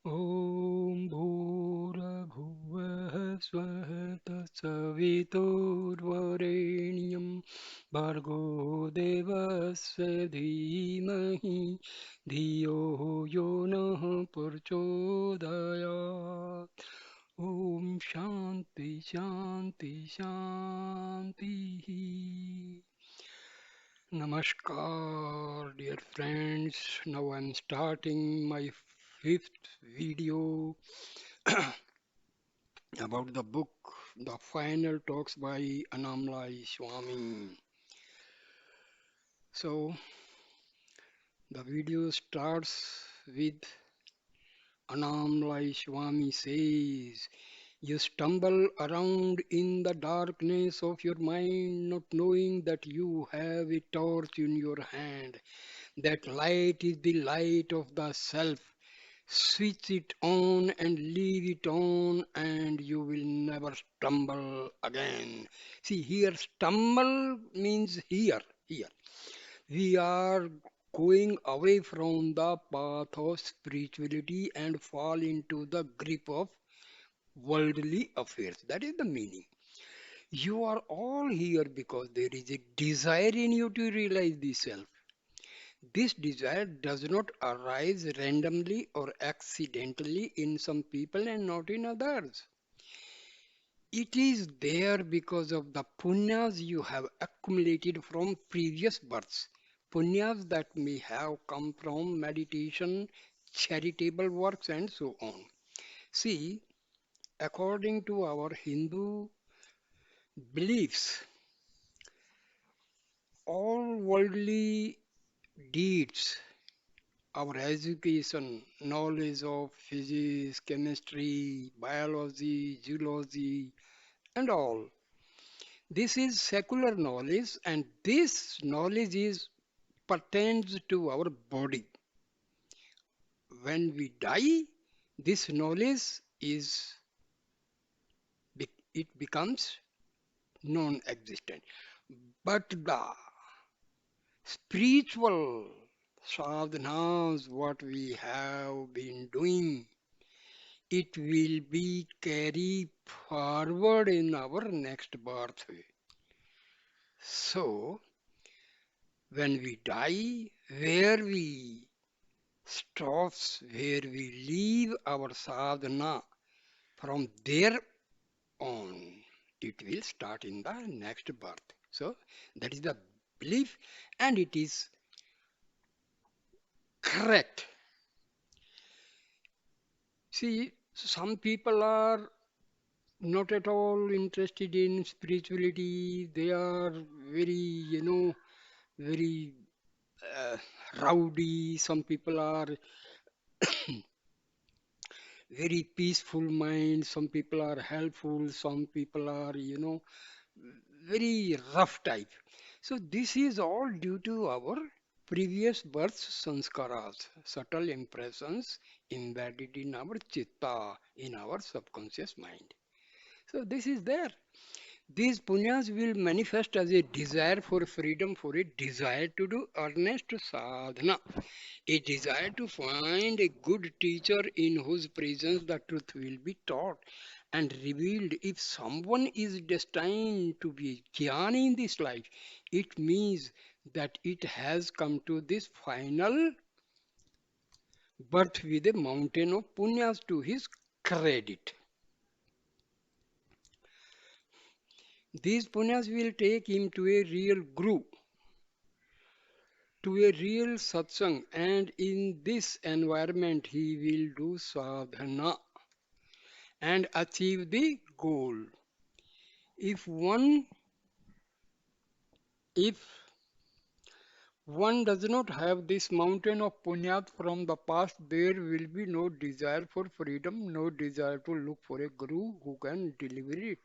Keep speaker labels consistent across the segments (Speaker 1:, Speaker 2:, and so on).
Speaker 1: ॐ भूर्भुवः स्वः तत्सवितुर्वरेण्यं भर्गो देवस्य धीमहि धियो यो नः प्रचोदयात् ॐ शान्ति शान्ति शान्तिः Namaskar, dear friends. Now I'm starting my fifth video about the book The Final Talks by Annamalai Swami. So, the video starts with Annamalai Swami says, you stumble around in the darkness of your mind, not knowing that you have a torch in your hand. That light is the light of the self. Switch it on and leave it on, and you will never stumble again. See, here, stumble means here. We are going away from the path of spirituality and fall into the grip of worldly affairs. That is the meaning. You are all here because there is a desire in you to realize the self. This desire does not arise randomly or accidentally in some people and not in others. It is there because of the punyas you have accumulated from previous births. Punyas that may have come from meditation, charitable works, and so on. See, according to our Hindu beliefs, all worldly deeds, our education, knowledge of physics, chemistry, biology, geology, and all. This is secular knowledge, and this knowledge is pertains to our body. When we die, this knowledge is it becomes non-existent. But the spiritual sadhanas, what we have been doing, it will be carried forward in our next birth. So, when we die, where we stops, where we leave our sadhana, from there on, it will start in the next birth. So, that is the belief, and it is correct. See, some people are not at all interested in spirituality. They are very, very uh, rowdy. Some people are very peaceful mind. Some people are helpful. Some people are, very rough type. So this is all due to our previous birth sanskaras, subtle impressions embedded in our chitta, in our subconscious mind. So this is there. These punyas will manifest as a desire for freedom, for a desire to do earnest sadhana, a desire to find a good teacher in whose presence the truth will be taught and revealed. If someone is destined to be jnani in this life, it means that it has come to this final birth with a mountain of punyas to his credit. These punyas will take him to a real guru, to a real satsang, and in this environment he will do sadhana and achieve the goal. If one if one does not have this mountain of punyat from the past, there will be no desire for freedom, no desire to look for a guru who can deliver it.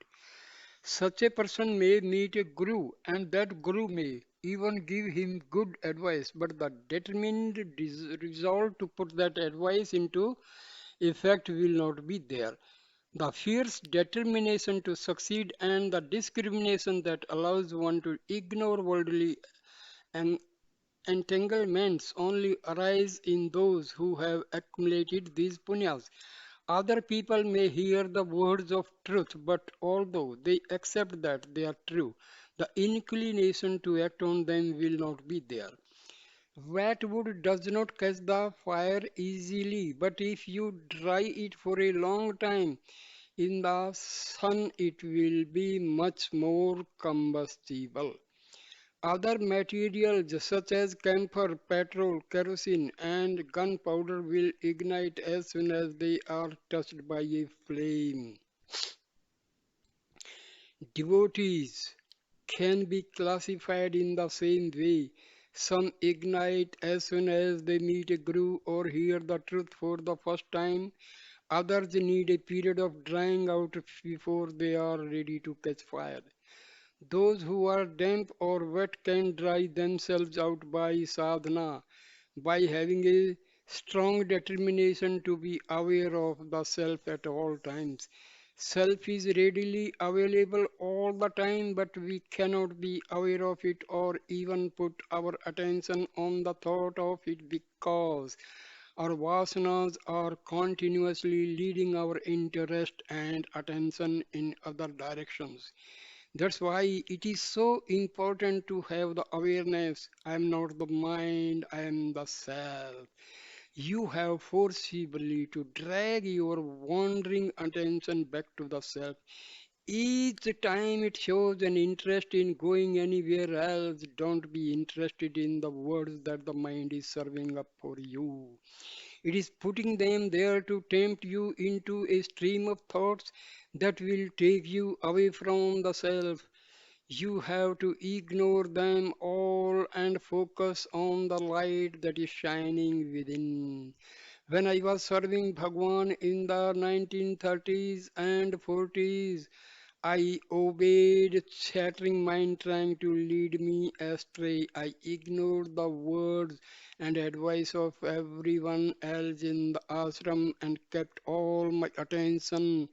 Speaker 1: Such a person may meet a guru, and that guru may even give him good advice, but the determined resolve to put that advice into effect will not be there. The fierce determination to succeed and the discrimination that allows one to ignore worldly and entanglements only arise in those who have accumulated these punyas. Other people may hear the words of truth, but although they accept that they are true, the inclination to act on them will not be there. Wet wood does not catch the fire easily, but if you dry it for a long time in the sun, it will be much more combustible. Other materials such as camphor, petrol, kerosene, and gunpowder will ignite as soon as they are touched by a flame. Devotees can be classified in the same way. Some ignite as soon as they meet a guru or hear the truth for the first time. Others need a period of drying out before they are ready to catch fire. Those who are damp or wet can dry themselves out by sadhana, by having a strong determination to be aware of the self at all times. Self is readily available all the time, but we cannot be aware of it or even put our attention on the thought of it because our vasanas are continuously leading our interest and attention in other directions. That's why it is so important to have the awareness. I am not the mind, I am the self. You have forcibly to drag your wandering attention back to the self. Each time it shows an interest in going anywhere else, don't be interested in the words that the mind is serving up for you. It is putting them there to tempt you into a stream of thoughts that will take you away from the self. You have to ignore them all and focus on the light that is shining within. When I was serving Bhagwan in the 1930s and 40s, I obeyed chattering mind trying to lead me astray. I ignored the words and advice of everyone else in the ashram and kept all my attention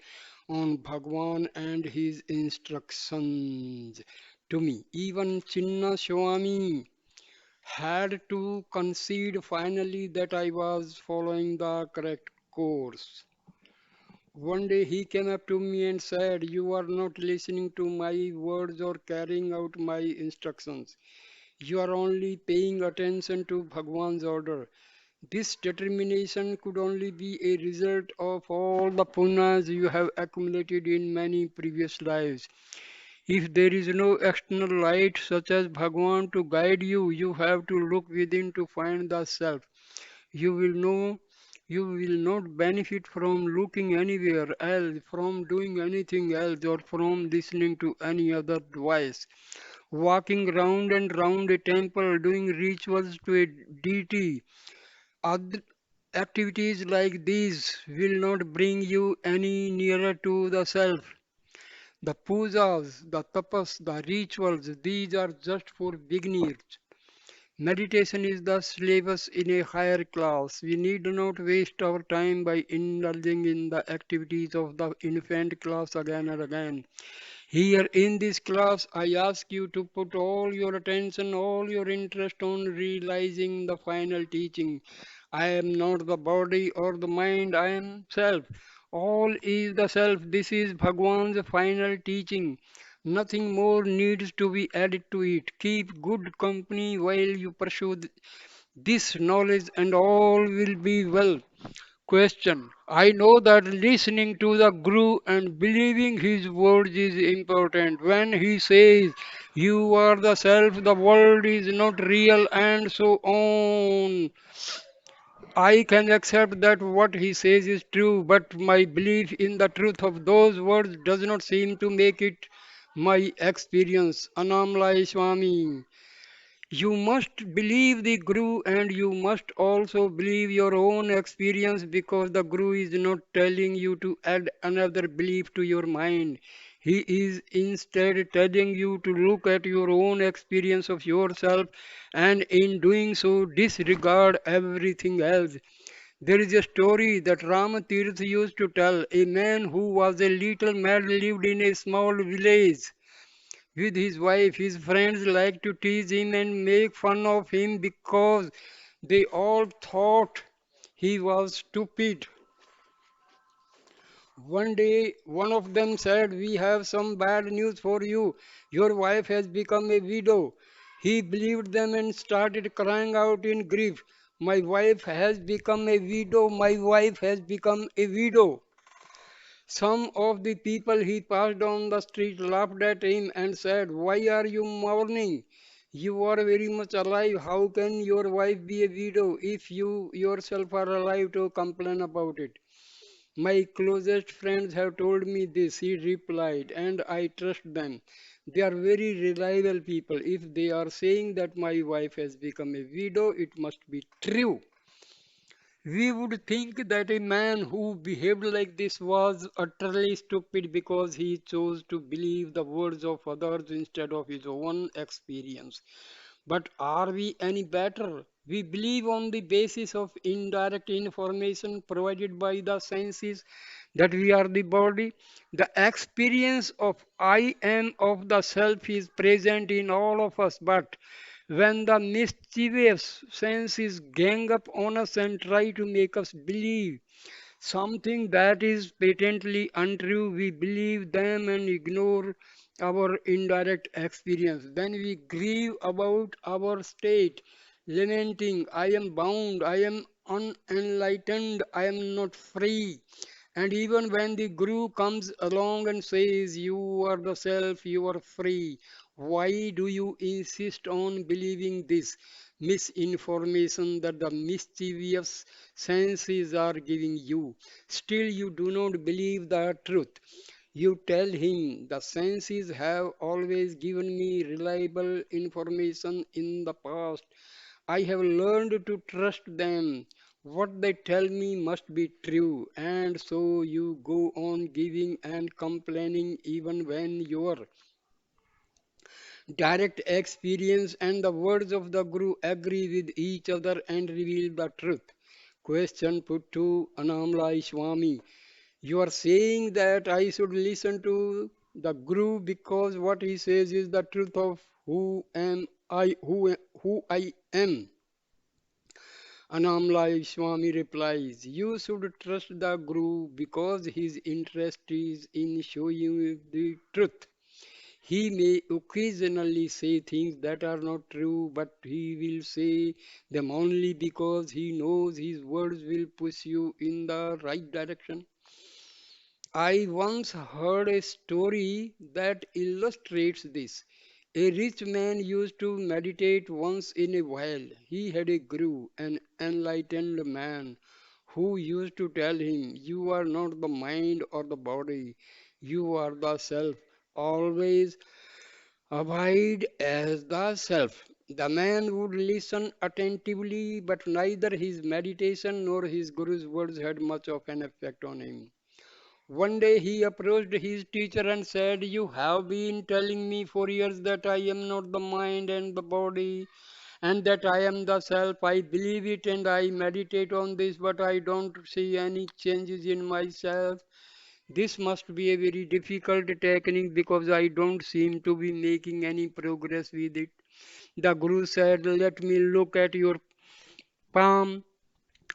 Speaker 1: on Bhagwan and his instructions to me. Even Chinna Swami had to concede finally that I was following the correct course. One day he came up to me and said, "You are not listening to my words or carrying out my instructions. You are only paying attention to Bhagwan's order." This determination could only be a result of all the punas you have accumulated in many previous lives. If there is no external light such as Bhagwan to guide you, you have to look within to find the self. You will know you will not benefit from looking anywhere else, from doing anything else, or from listening to any other voice. Walking round and round a temple, doing rituals to a deity, other activities like these will not bring you any nearer to the self. The pujas, the tapas, the rituals, these are just for beginners. Meditation is the syllabus in a higher class. We need not waste our time by indulging in the activities of the infant class again and again. Here in this class, I ask you to put all your attention, all your interest on realizing the final teaching. I am not the body or the mind, I am self. All is the self. This is Bhagwan's final teaching. Nothing more needs to be added to it. Keep good company while you pursue this knowledge, and all will be well. Question. I know that listening to the Guru and believing his words is important. When he says, "You are the self, the world is not real," and so on, I can accept that what he says is true, but my belief in the truth of those words does not seem to make it my experience. Annamalai Swami. You must believe the Guru and you must also believe your own experience because the Guru is not telling you to add another belief to your mind. He is instead telling you to look at your own experience of yourself and in doing so disregard everything else. There is a story that Ramatirth used to tell. A man who was a little mad lived in a small village. with his wife. His friends liked to tease him and make fun of him because they all thought he was stupid. One day, one of them said, "We have some bad news for you. Your wife has become a widow." He believed them and started crying out in grief, "My wife has become a widow. My wife has become a widow." Some of the people he passed on the street laughed at him and said, "Why are you mourning? You are very much alive. How can your wife be a widow if you yourself are alive to complain about it?" "My closest friends have told me this," he replied, "and I trust them. They are very reliable people. If they are saying that my wife has become a widow, it must be true." We would think that a man who behaved like this was utterly stupid because he chose to believe the words of others instead of his own experience. But are we any better? We believe on the basis of indirect information provided by the senses that we are the body. The experience of I am of the self is present in all of us, but when the mischievous senses gang up on us and try to make us believe something that is patently untrue, we believe them and ignore our indirect experience. Then we grieve about our state, lamenting, "I am bound, I am unenlightened, I am not free." And even when the Guru comes along and says, "You are the self, you are free," why do you insist on believing this misinformation that the mischievous senses are giving you? Still, you do not believe the truth. You tell him, "The senses have always given me reliable information in the past. I have learned to trust them. What they tell me must be true." And so you go on giving and complaining even when your direct experience and the words of the Guru agree with each other and reveal the truth. Question put to Annamalai Swami: "You are saying that I should listen to the Guru because what he says is the truth of who I am?" Annamalai Swami replies, "You should trust the Guru because his interest is in showing you the truth. He may occasionally say things that are not true, but he will say them only because he knows his words will push you in the right direction." I once heard a story that illustrates this. A rich man used to meditate once in a while. He had a guru, an enlightened man, who used to tell him, "You are not the mind or the body, you are the self. Always abide as the self." The man would listen attentively, but neither his meditation nor his guru's words had much of an effect on him. One day he approached his teacher and said, "You have been telling me for years that I am not the mind and the body and that I am the self. I believe it and I meditate on this, but I don't see any changes in myself. This must be a very difficult technique because I don't seem to be making any progress with it." The Guru said, "Let me look at your palm.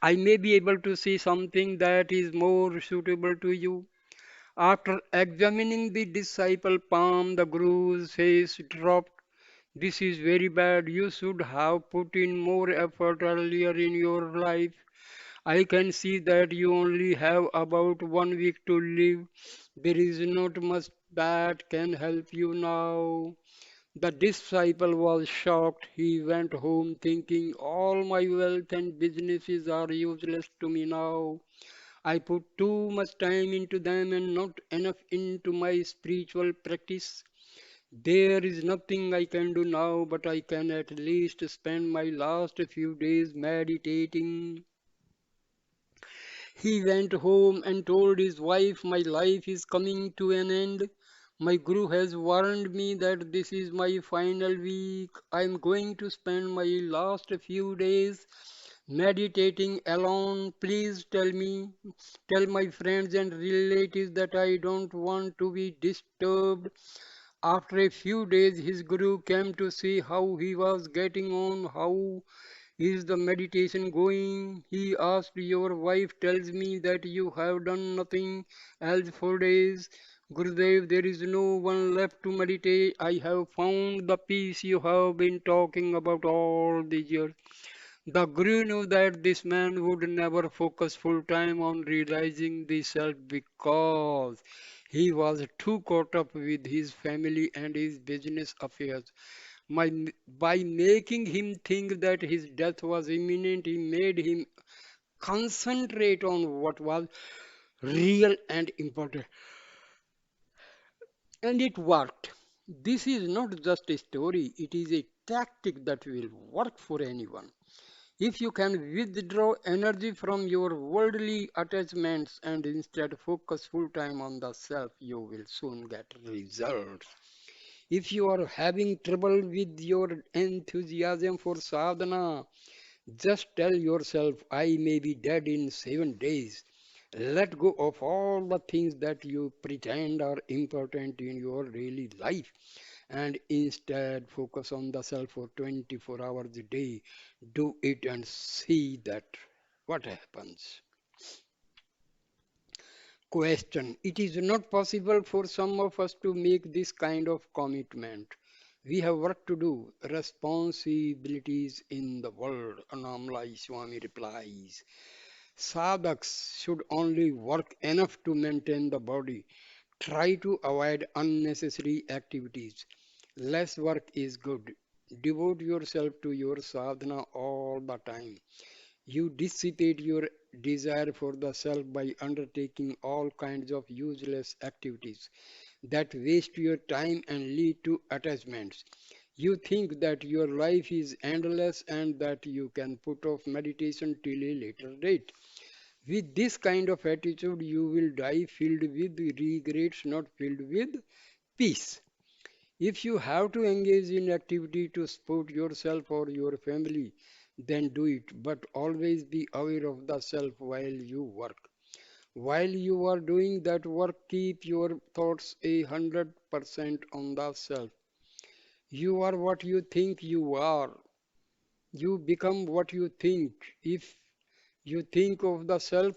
Speaker 1: I may be able to see something that is more suitable to you." After examining the disciple palm, the Guru's face dropped. "This is very bad. You should have put in more effort earlier in your life. I can see that you only have about 1 week to live. There is not much that can help you now." The disciple was shocked. He went home thinking, "All my wealth and businesses are useless to me now. I put too much time into them and not enough into my spiritual practice. There is nothing I can do now, but I can at least spend my last few days meditating." He went home and told his wife, "My life is coming to an end. My Guru has warned me that this is my final week. I am going to spend my last few days meditating alone. Please tell my friends and relatives that I don't want to be disturbed. After a few days, his guru came to see how he was getting on. How is the meditation going? He asked. Your wife tells me that you have done nothing else for days. Gurudev, there is no one left to meditate. I have found the peace you have been talking about all these years. The Guru knew that this man would never focus full time on realizing the self because he was too caught up with his family and his business affairs. By making him think that his death was imminent, he made him concentrate on what was real and important. And it worked. This is not just a story, it is a tactic that will work for anyone. If you can withdraw energy from your worldly attachments and instead focus full time on the self, you will soon get results. If you are having trouble with your enthusiasm for sadhana, just tell yourself, I may be dead in 7 days. Let go of all the things that you pretend are important in your daily life and instead focus on the self for 24 hours a day. Do it and see that what happens. Question. It is not possible for some of us to make this kind of commitment. We have work to do, responsibilities in the world. Annamalai Swami replies. Sadhaks should only work enough to maintain the body. Try to avoid unnecessary activities. Less work is good. Devote yourself to your sadhana all the time. You dissipate your desire for the self by undertaking all kinds of useless activities that waste your time and lead to attachments. You think that your life is endless and that you can put off meditation till a later date. With this kind of attitude, you will die filled with regrets, not filled with peace. If you have to engage in activity to support yourself or your family, then do it, but always be aware of the self while you work. While you are doing that work, keep your thoughts 100% on the self. You are what you think you are. You become what you think. If you think of the self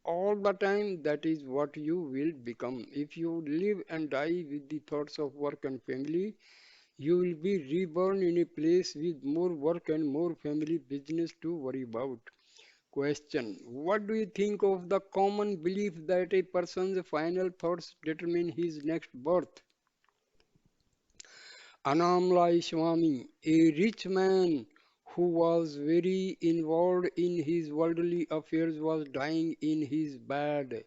Speaker 1: all the time, that is what you will become. If you live and die with the thoughts of work and family, you will be reborn in a place with more work and more family business to worry about. Question. What do you think of the common belief that a person's final thoughts determine his next birth? Annamalai Swami, a rich man who was very involved in his worldly affairs, was dying in his bed.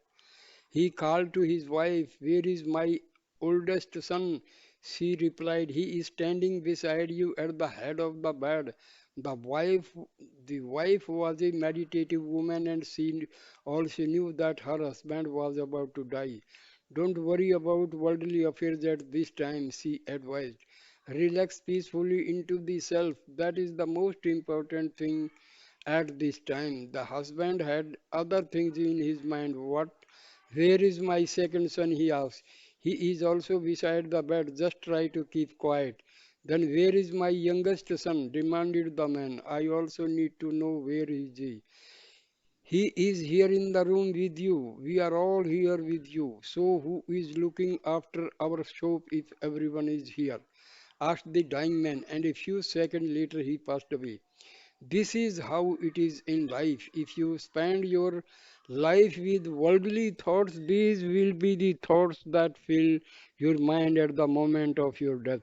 Speaker 1: He called to his wife, where is my oldest son? She replied, he is standing beside you at the head of the bed. The wife, the wife was a meditative woman and she also knew that her husband was about to die. Don't worry about worldly affairs at this time, she advised. Relax peacefully into the self. That is the most important thing at this time. The husband had other things in his mind. What? Where is my second son? He asked. He is also beside the bed. Just try to keep quiet. Then where is my youngest son? Demanded the man. I also need to know where is he. He is here in the room with you. We are all here with you. So who is looking after our shop if everyone is here? Asked the dying man, and a few seconds later he passed away. This is how it is in life. If you spend your life with worldly thoughts, these will be the thoughts that fill your mind at the moment of your death.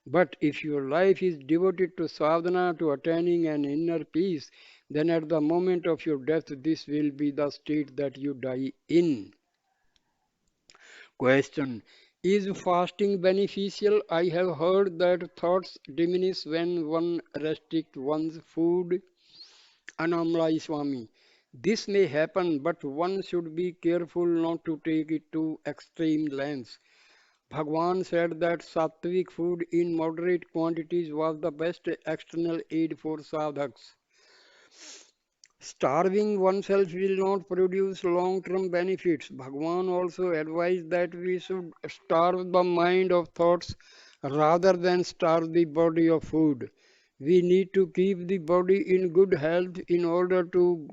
Speaker 1: But if your life is devoted to sadhana, to attaining an inner peace, then at the moment of your death, this will be the state that you die in. Question. Is fasting beneficial? I have heard that thoughts diminish when one restricts one's food. Annamalai Swami. This may happen, but one should be careful not to take it to extreme lengths. Bhagwan said that sattvic food in moderate quantities was the best external aid for sadhaks. Starving oneself will not produce long-term benefits. Bhagwan also advised that we should starve the mind of thoughts rather than starve the body of food. We need to keep the body in good health in order to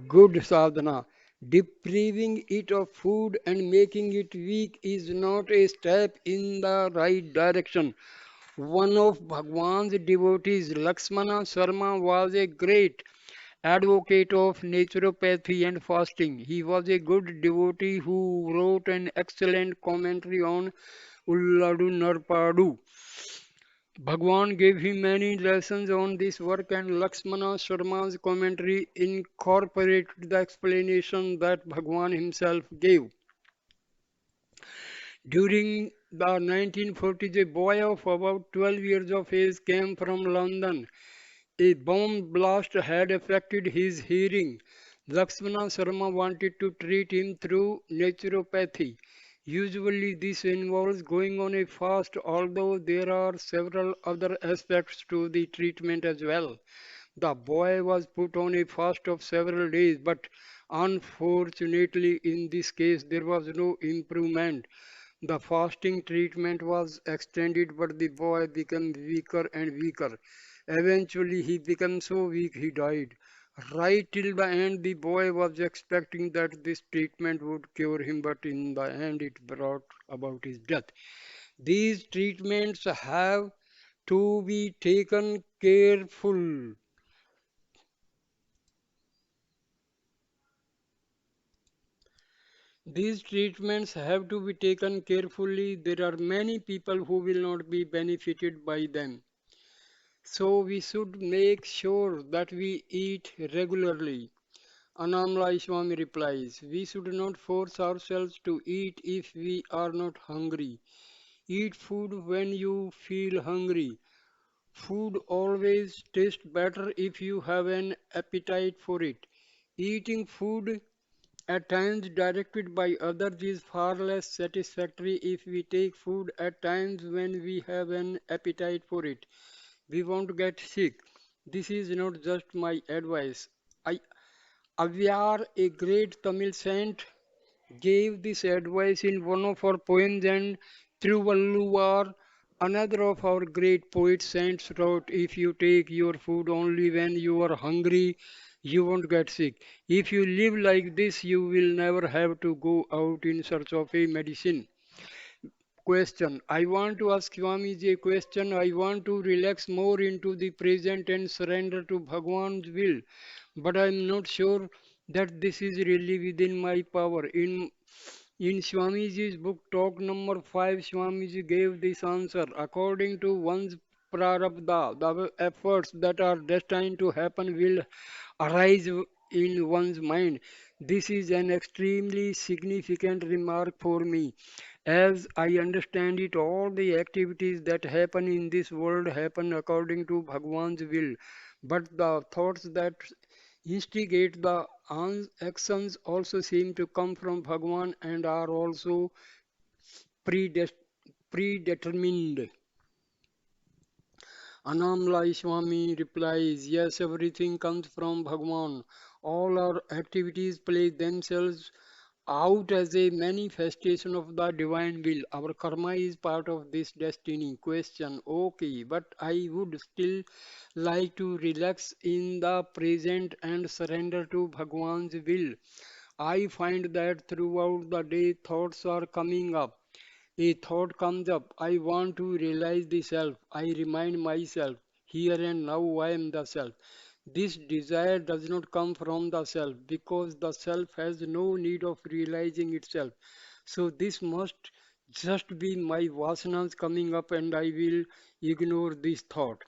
Speaker 1: good sadhana. Depriving it of food and making it weak is not a step in the right direction. One of Bhagwan's devotees, Lakshmana Sharma, was a great advocate of naturopathy and fasting. He was a good devotee who wrote an excellent commentary on Ulladu Narpadu. Bhagwan gave him many lessons on this work, and Lakshmana Sharma's commentary incorporated the explanation that Bhagwan himself gave. During the 1940s, a boy of about 12 years of age came from London. A bomb blast had affected his hearing. Lakshmana Sharma wanted to treat him through naturopathy. Usually, this involves going on a fast, although there are several other aspects to the treatment as well. The boy was put on a fast of several days, but unfortunately, in this case, there was no improvement. The fasting treatment was extended, but the boy became weaker and weaker. Eventually, he became so weak he died. Right till the end, the boy was expecting that this treatment would cure him, but in the end, it brought about his death. These treatments have to be taken careful. These treatments have to be taken carefully. There are many people who will not be benefited by them. So we should make sure that we eat regularly. Annamalai Swami replies, we should not force ourselves to eat if we are not hungry. Eat food when you feel hungry. Food always tastes better if you have an appetite for it. Eating food at times directed by others is far less satisfactory if we take food at times when we have an appetite for it. We won't get sick. This is not just my advice. I, Avyar, a great Tamil saint, gave this advice in one of our poems, and Thiruvalluvar, another of our great poet saints, wrote, if you take your food only when you are hungry, you won't get sick. If you live like this, you will never have to go out in search of a medicine. Question. I want to ask Swamiji a question. I want to relax more into the present and surrender to Bhagwan's will. But I am not sure that this is really within my power. In Swamiji's book, talk number 5, Swamiji gave this answer. According to one's prarabdha, the efforts that are destined to happen will arise in one's mind. This is an extremely significant remark for me. As I understand it, all the activities that happen in this world happen according to Bhagwan's will. But the thoughts that instigate the actions also seem to come from Bhagwan and are also predetermined. Annamalai Swami replies, yes, everything comes from Bhagwan. All our activities play themselves out as a manifestation of the divine will. Our karma is part of this destiny. Question, okay, but I would still like to relax in the present and surrender to Bhagwan's will. I find that throughout the day thoughts are coming up. A thought comes up, I want to realize the self. I remind myself, here and now I am the self. This desire does not come from the self because the self has no need of realizing itself. So this must just be my vasanas coming up and I will ignore this thought.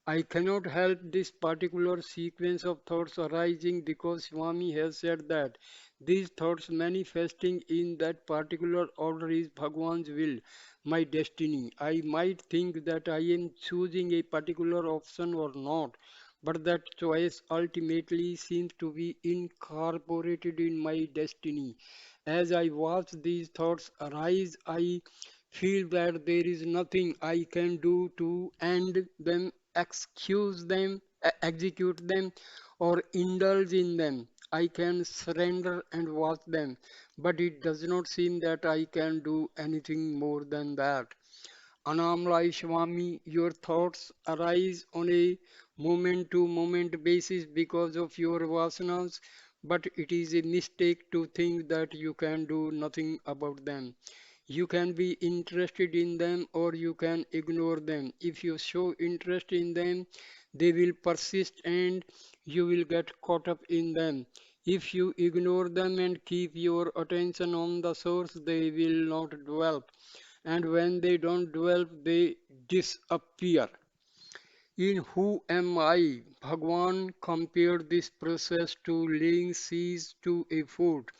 Speaker 1: I cannot help this particular sequence of thoughts arising because Swami has said that these thoughts manifesting in that particular order is Bhagwan's will, my destiny. I might think that I am choosing a particular option or not, but that choice ultimately seems to be incorporated in my destiny. As I watch these thoughts arise, I feel that there is nothing I can do to end them, excuse them, execute them, or indulge in them. I can surrender and watch them, but it does not seem that I can do anything more than that. Annamalai Swami, your thoughts arise on a moment to moment basis because of your vasanas, but it is a mistake to think that you can do nothing about them. You can be interested in them or you can ignore them. If you show interest in them, they will persist and you will get caught up in them. If you ignore them and keep your attention on the source, they will not develop. And when they don't develop, they disappear. In Who Am I? Bhagwan compared this process to laying siege to a fort.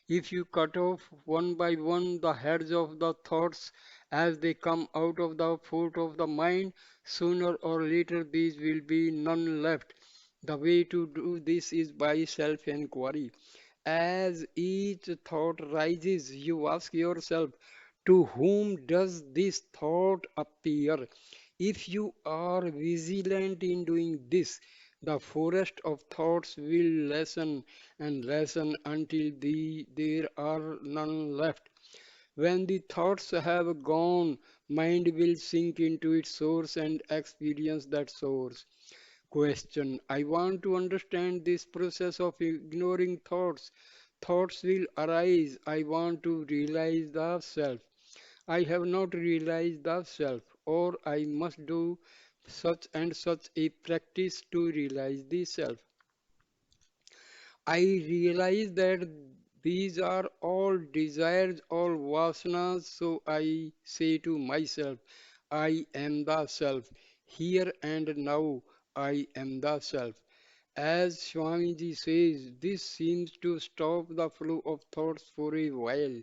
Speaker 1: If you cut off one by one the heads of the thoughts as they come out of the fort of the mind, sooner or later these will be none left. The way to do this is by self enquiry. As each thought rises, you ask yourself, to whom does this thought appear? If you are vigilant in doing this, the forest of thoughts will lessen and lessen until there are none left. When the thoughts have gone, mind will sink into its source and experience that source. Question. I want to understand this process of ignoring thoughts. Thoughts will arise. I want to realize the self. I have not realized the self, or I must do such and such a practice to realize the self. I realize that these are all desires, all vasanas, so I say to myself, I am the self. Here and now, I am the self. As Swamiji says, this seems to stop the flow of thoughts for a while.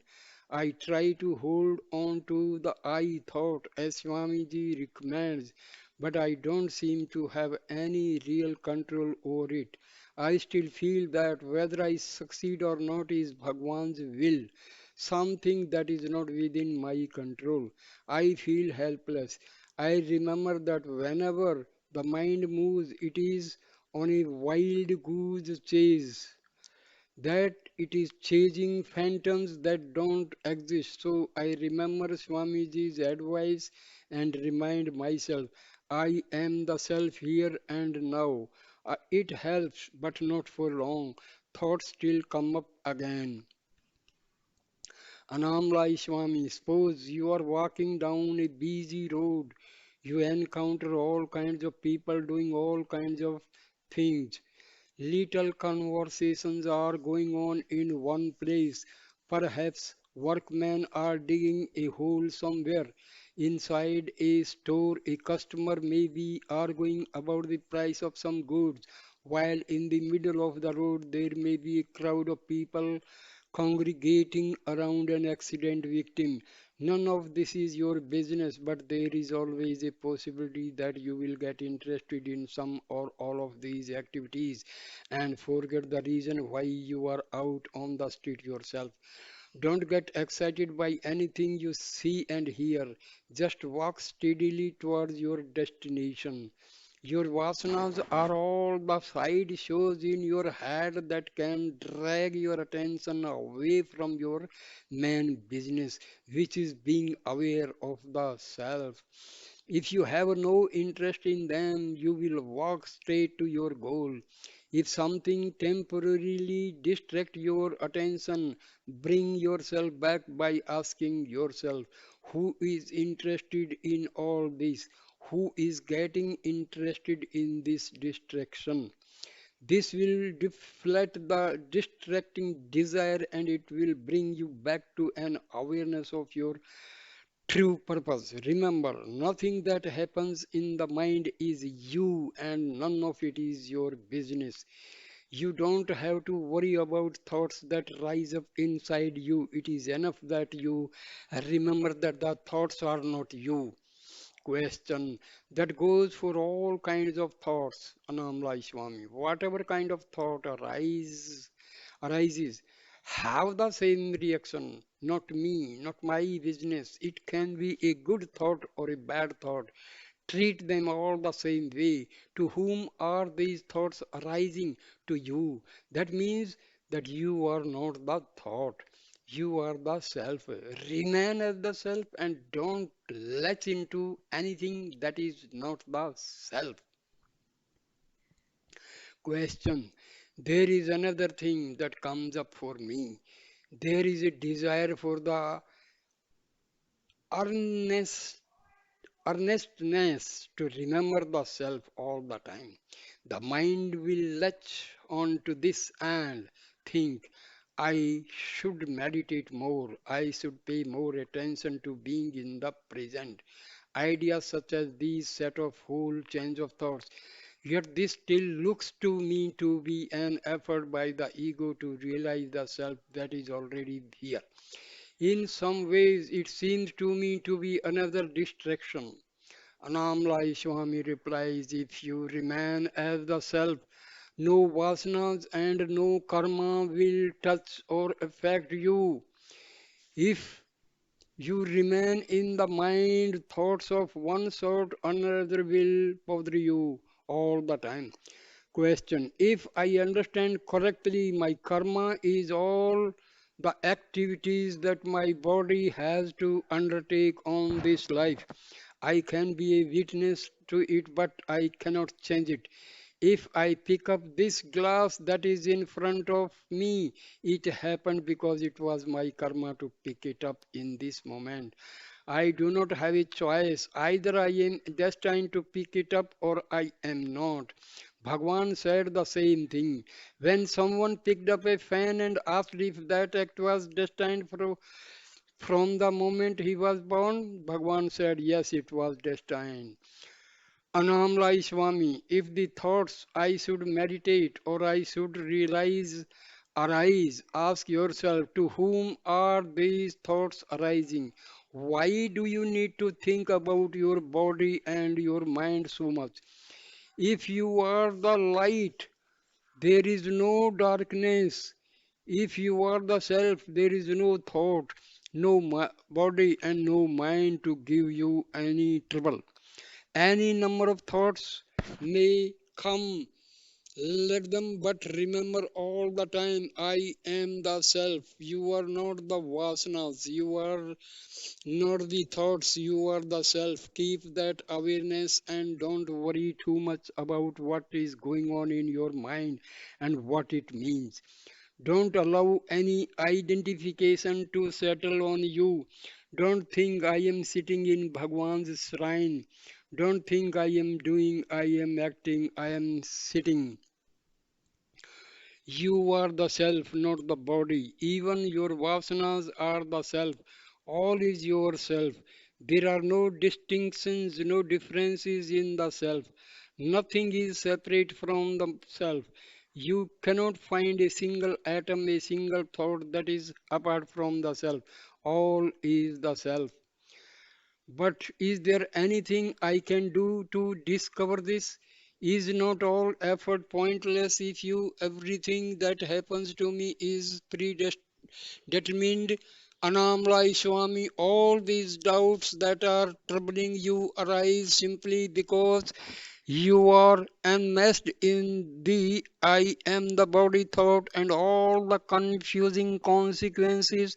Speaker 1: I try to hold on to the I thought as Swamiji recommends, but I don't seem to have any real control over it. I still feel that whether I succeed or not is Bhagwan's will, something that is not within my control. I feel helpless. I remember that whenever the mind moves, it is on a wild goose chase, that it is chasing phantoms that don't exist. So I remember Swamiji's advice and remind myself, I am the self here and now. It helps, but not for long. Thoughts still come up again. Annamalai Swami, suppose you are walking down a busy road. You encounter all kinds of people doing all kinds of things. Little conversations are going on in one place. Perhaps workmen are digging a hole somewhere. Inside a store, a customer may be arguing about the price of some goods, while in the middle of the road there may be a crowd of people congregating around an accident victim. None of this is your business, but there is always a possibility that you will get interested in some or all of these activities and forget the reason why you are out on the street yourself. Don't get excited by anything you see and hear. Just walk steadily towards your destination. Your vasanas are all the side shows in your head that can drag your attention away from your main business, which is being aware of the self. If you have no interest in them, you will walk straight to your goal. If something temporarily distract your attention, bring yourself back by asking yourself, who is interested in all this? Who is getting interested in this distraction? This will deflect the distracting desire and it will bring you back to an awareness of your true purpose. Remember, nothing that happens in the mind is you and none of it is your business. You don't have to worry about thoughts that rise up inside you. It is enough that you remember that the thoughts are not you. Question that goes for all kinds of thoughts, Annamalai Swami. Whatever kind of thought arises, have the same reaction. Not me, not my business. It can be a good thought or a bad thought. treat them all the same way. To whom are these thoughts arising? To you. That means that you are not the thought. You are the self. Remain as the self and don't latch into anything that is not the self. Question. There is another thing that comes up for me. There is a desire for the earnest, earnestness to remember the self all the time. The mind will latch on to this and think, I should meditate more, I should pay more attention to being in the present. Ideas such as these set off whole change of thoughts. Yet this still looks to me to be an effort by the ego to realize the self that is already here. In some ways, it seems to me to be another distraction. Annamalai Swami replies, if you remain as the self, no vasanas and no karma will touch or affect you. If you remain in the mind, thoughts of one sort or another will bother you all the time. Question. If I understand correctly, my karma is all the activities that my body has to undertake on this life. I can be a witness to it, but I cannot change it. If I pick up this glass that is in front of me, it happened because it was my karma to pick it up in this moment. I do not have a choice. Either I am destined to pick it up or I am not. Bhagwan said the same thing. When someone picked up a fan and asked if that act was destined from the moment he was born, Bhagwan said, yes, it was destined. Annamalai Swami, if the thoughts I should meditate or I should realize arise, ask yourself to whom are these thoughts arising? Why do you need to think about your body and your mind so much? If you are the light, there is no darkness. If you are the self, there is no thought, no body, and no mind to give you any trouble. Any number of thoughts may come, let them but remember all the time, I am the self. You are not the vasanas, you are not the thoughts, you are the self. Keep that awareness and don't worry too much about what is going on in your mind and what it means. Don't allow any identification to settle on you. Don't think I am sitting in Bhagwan's shrine. Don't think I am doing, I am acting, I am sitting. You are the self, not the body. Even your vasanas are the self. All is yourself. There are no distinctions, no differences in the self. Nothing is separate from the self. You cannot find a single atom, a single thought that is apart from the self. All is the self. But is there anything I can do to discover this? Is not all effort pointless if you everything that happens to me is predetermined? Annamalai Swami, all these doubts that are troubling you arise simply because you are enmeshed in the I am the body thought and all the confusing consequences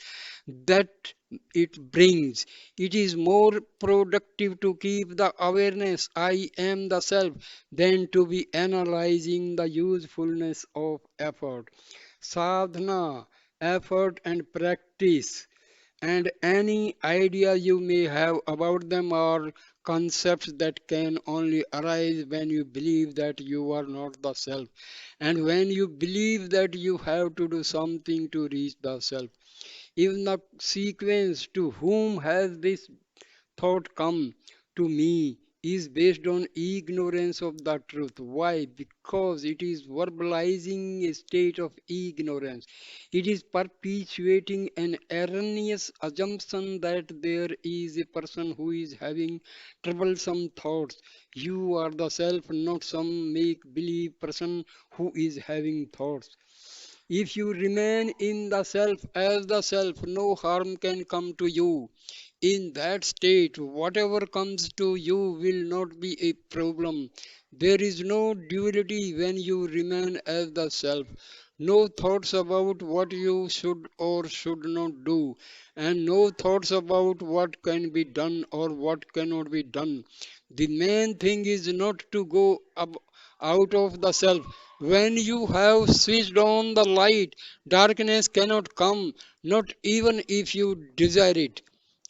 Speaker 1: that it brings. It is more productive to keep the awareness I am the self than to be analyzing the usefulness of effort. Sadhana, effort and practice and any idea you may have about them are concepts that can only arise when you believe that you are not the self and when you believe that you have to do something to reach the self. Even the sequence to whom has this thought come to me is based on ignorance of the truth. Why? Because it is verbalizing a state of ignorance. It is perpetuating an erroneous assumption that there is a person who is having troublesome thoughts. You are the self, not some make believe person who is having thoughts. If you remain in the self as the self, no harm can come to you. In that state, whatever comes to you will not be a problem. There is no duality when you remain as the self. No thoughts about what you should or should not do, and no thoughts about what can be done or what cannot be done. The main thing is not to go out of the self. When you have switched on the light, darkness cannot come, not even if you desire it.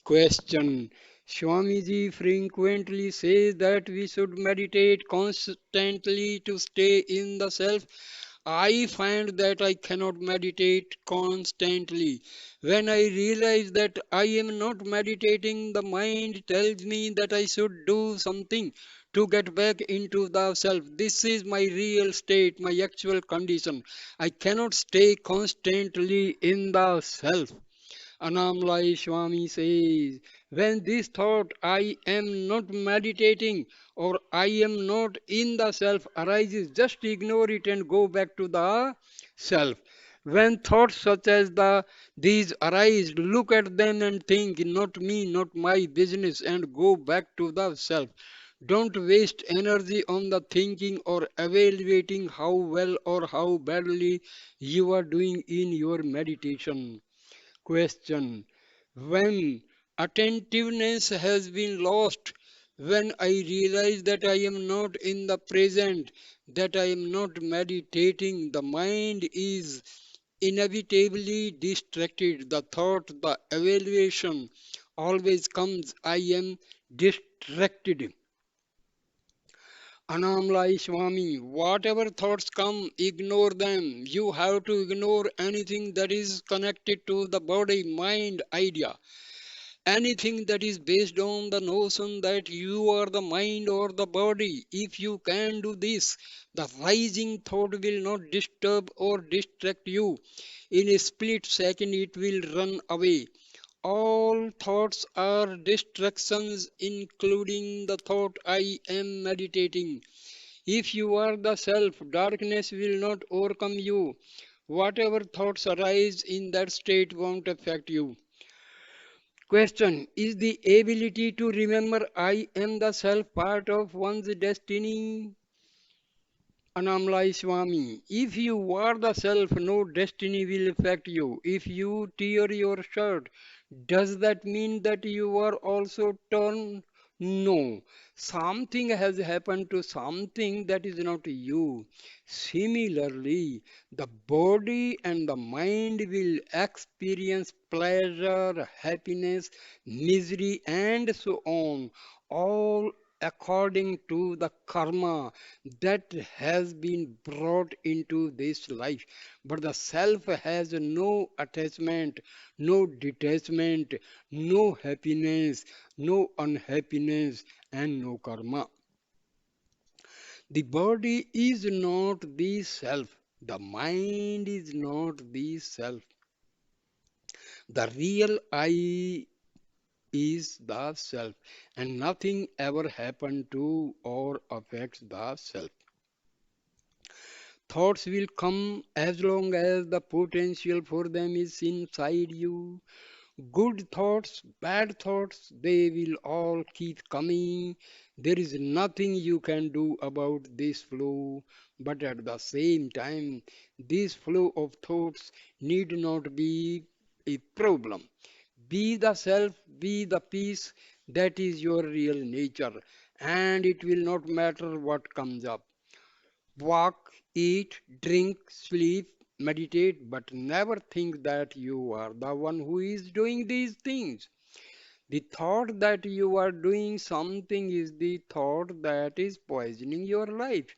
Speaker 1: Question. Swamiji frequently says that we should meditate constantly to stay in the self. I find that I cannot meditate constantly. When I realize that I am not meditating, the mind tells me that I should do something to get back into the self. This is my real state, my actual condition. I cannot stay constantly in the self. Annamalai Swami says, when this thought I am not meditating or I am not in the self arises, just ignore it and go back to the self. When thoughts such as these arise, look at them and think, not me, not my business, and go back to the self. Don't waste energy on the thinking or evaluating how well or how badly you are doing in your meditation. Question. When attentiveness has been lost, when I realize that I am not in the present, that I am not meditating, the mind is inevitably distracted. The thought, the evaluation always comes, I am distracted. Annamalai Swami, whatever thoughts come, ignore them. You have to ignore anything that is connected to the body, mind, idea. Anything that is based on the notion that you are the mind or the body. If you can do this, the rising thought will not disturb or distract you. In a split second, it will run away. All thoughts are distractions, including the thought I am meditating. If you are the self, darkness will not overcome you. Whatever thoughts arise in that state won't affect you. Question. Is the ability to remember I am the self part of one's destiny? Annamalai Swami. If you are the self, no destiny will affect you. If you tear your shirt, does that mean that you are also torn? No. Something has happened to something that is not you. Similarly, the body and the mind will experience pleasure, happiness, misery, and so on, all according to the karma that has been brought into this life. But the self has no attachment, no detachment, no happiness, no unhappiness, and no karma. The body is not the self. The mind is not the self. The real I is the self, and nothing ever happened to or affects the self. Thoughts will come as long as the potential for them is inside you. Good thoughts, bad thoughts, they will all keep coming. There is nothing you can do about this flow, but at the same time, this flow of thoughts need not be a problem. Be the self, be the peace, that is your real nature, and it will not matter what comes up. Walk, eat, drink, sleep, meditate, but never think that you are the one who is doing these things. The thought that you are doing something is the thought that is poisoning your life.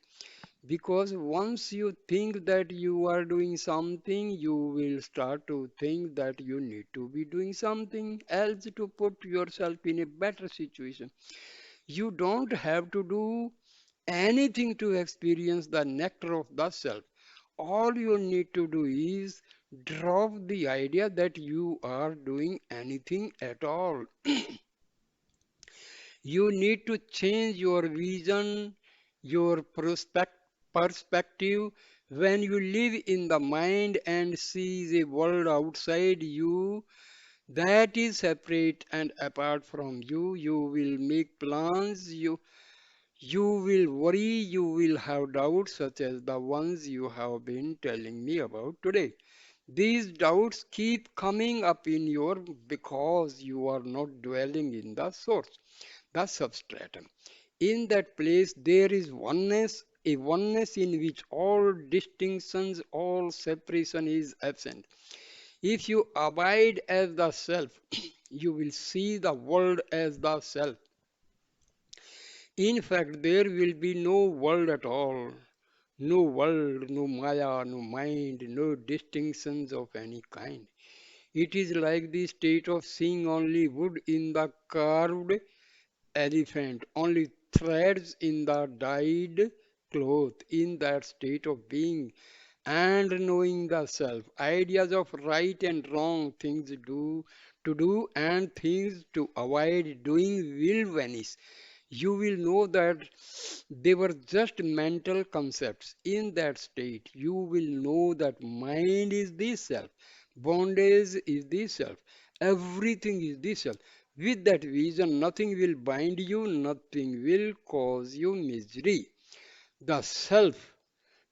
Speaker 1: Because once you think that you are doing something, you will start to think that you need to be doing something else to put yourself in a better situation. You don't have to do anything to experience the nectar of the self. All you need to do is drop the idea that you are doing anything at all. You need to change your vision, your perspective. When you live in the mind and see the world outside you, that is separate and apart from you. You will make plans, you will worry, you will have doubts such as the ones you have been telling me about today. These doubts keep coming up in your because you are not dwelling in the source, the substratum. In that place there is oneness, a oneness in which all distinctions, all separation is absent. If you abide as the self, you will see the world as the self. In fact, there will be no world at all. No world, no Maya, no mind, no distinctions of any kind. It is like the state of seeing only wood in the carved elephant, only threads in the dyed cloth. In that state of being and knowing the self, ideas of right and wrong, things to do and things to avoid doing will vanish. You will know that they were just mental concepts. In that state, you will know that mind is the self, bondage is the self, everything is the self. With that vision, nothing will bind you, nothing will cause you misery. The self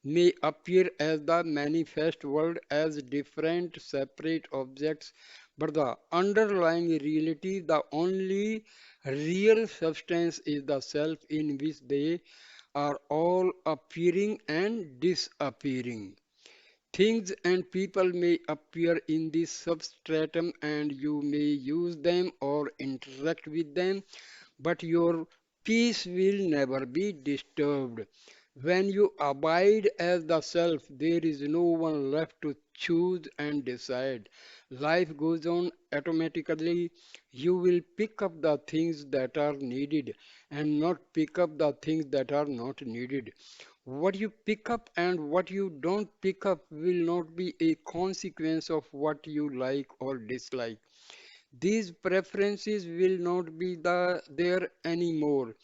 Speaker 1: may appear as the manifest world as different separate objects, but the underlying reality, the only real substance is the self in which they are all appearing and disappearing. Things and people may appear in this substratum and you may use them or interact with them, but your peace will never be disturbed. When you abide as the self, there is no one left to choose and decide. Life goes on automatically. You will pick up the things that are needed and not pick up the things that are not needed. What you pick up and what you don't pick up will not be a consequence of what you like or dislike. These preferences will not be there anymore.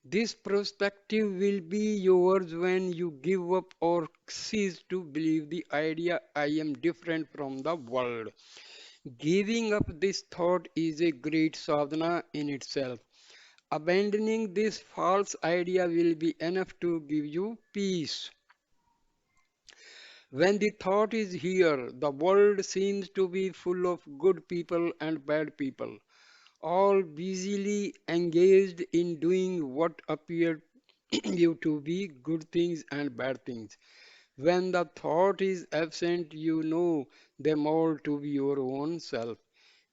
Speaker 1: This perspective will be yours when you give up or cease to believe the idea I am different from the world. Giving up this thought is a great sadhana in itself. Abandoning this false idea will be enough to give you peace. When the thought is here, the world seems to be full of good people and bad people, all busily engaged in doing what appear you to be good things and bad things. When the thought is absent, you know them all to be your own self.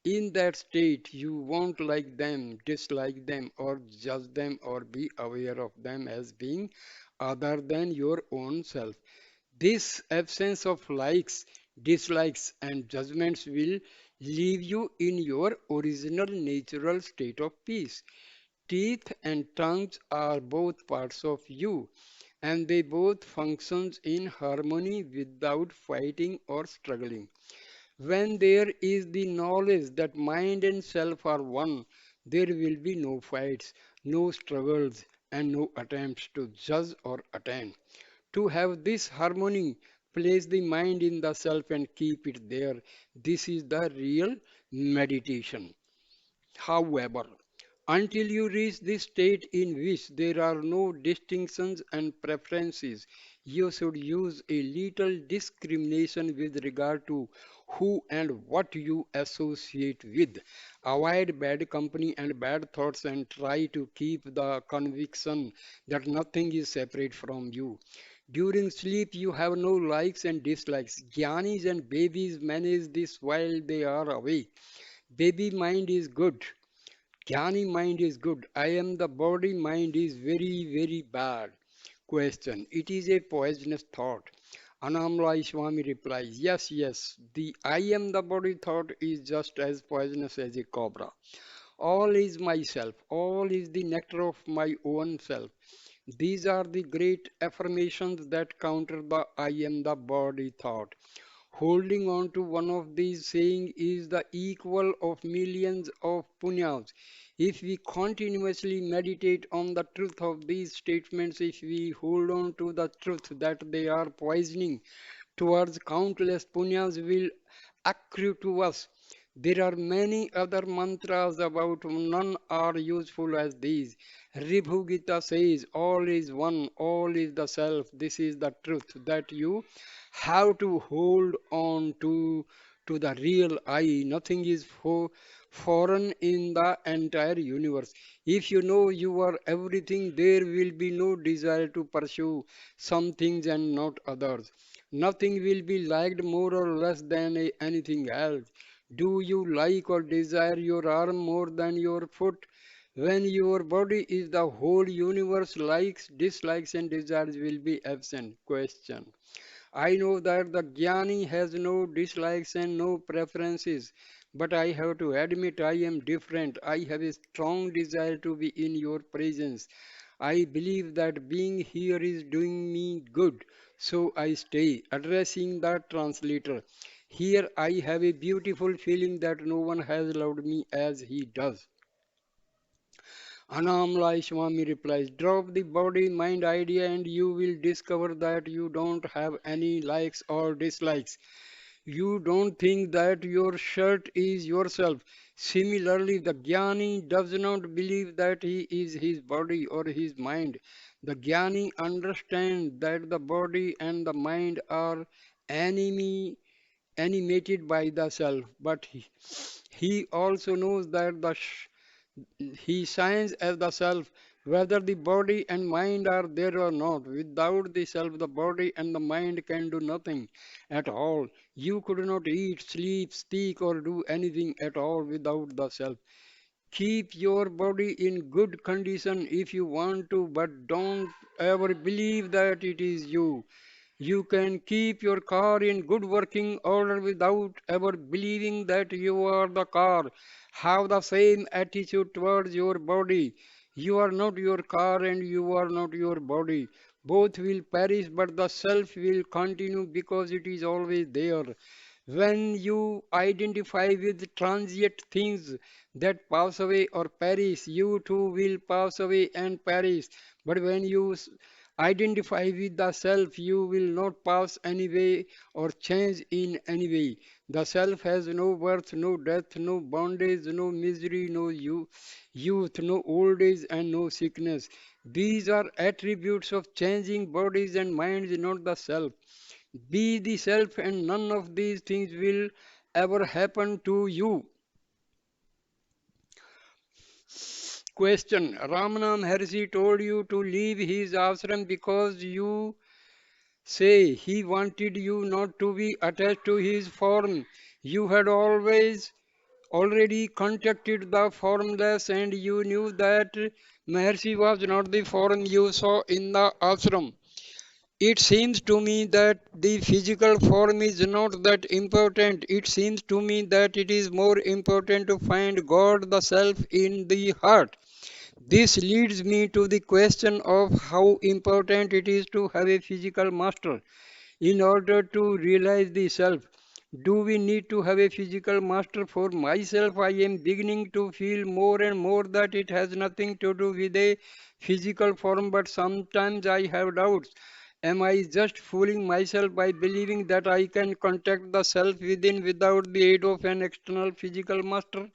Speaker 1: In that state, you won't like them, dislike them, or judge them, or be aware of them as being other than your own self. This absence of likes, dislikes, and judgments will leave you in your original natural state of peace. Teeth and tongues are both parts of you, and they both function in harmony without fighting or struggling. When there is the knowledge that mind and self are one, there will be no fights, no struggles, and no attempts to judge or attain. To have this harmony, place the mind in the self and keep it there. This is the real meditation. However, until you reach this state in which there are no distinctions and preferences, you should use a little discrimination with regard to who and what you associate with. Avoid bad company and bad thoughts and try to keep the conviction that nothing is separate from you. During sleep, you have no likes and dislikes. Gyanis and babies manage this while they are awake. Baby mind is good. Jnani mind is good. I am the body mind is very, very bad. Question. It is a poisonous thought. Annamalai Swami replies, yes, yes, the I am the body thought is just as poisonous as a cobra. All is myself, all is the nectar of my own self. These are the great affirmations that counter the I am the body thought. Holding on to one of these sayings is the equal of millions of punyas. If we continuously meditate on the truth of these statements, if we hold on to the truth that they are poisoning towards countless punyas will accrue to us. There are many other mantras about none are useful as these. Ribhu Gita says, all is one, all is the self. This is the truth that you have to hold on to the real I. Nothing is foreign in the entire universe. If you know you are everything, there will be no desire to pursue some things and not others. Nothing will be liked more or less than anything else. Do you like or desire your arm more than your foot? When your body is the whole universe, likes, dislikes, and desires will be absent. Question. I know that the Jnani has no dislikes and no preferences, but I have to admit I am different. I have a strong desire to be in your presence. I believe that being here is doing me good, so I stay. Addressing the translator. Here I have a beautiful feeling that no one has loved me as he does. Annamalai Swami replies, drop the body mind idea and you will discover that you don't have any likes or dislikes. You don't think that your shirt is yourself. Similarly, the Jnani does not believe that he is his body or his mind. The Jnani understands that the body and the mind are enemy, animated by the self, but he also knows that he shines as the self, whether the body and mind are there or not. Without the self, the body and the mind can do nothing at all. You could not eat, sleep, speak, or do anything at all without the self. Keep your body in good condition if you want to, but don't ever believe that it is you. You can keep your car in good working order without ever believing that you are the car. Have the same attitude towards your body. You are not your car and you are not your body. Both will perish, but the self will continue because it is always there. When you identify with transient things that pass away or perish, you too will pass away and perish. But when you identify with the self, you will not pass any way or change in any way. The self has no birth, no death, no bondage, no misery, no youth, no old age, and no sickness. These are attributes of changing bodies and minds, not the self. Be the self, and none of these things will ever happen to you. Question. Ramana Maharshi told you to leave his ashram because you say he wanted you not to be attached to his form. You had already contacted the formless and you knew that Maharshi was not the form you saw in the ashram. It seems to me that the physical form is not that important. It seems to me that it is more important to find God, the Self, in the heart. This leads me to the question of how important it is to have a physical master in order to realize the self. Do we need to have a physical master? For myself, I am beginning to feel more and more that it has nothing to do with a physical form, but sometimes I have doubts. Am I just fooling myself by believing that I can contact the self within without the aid of an external physical master?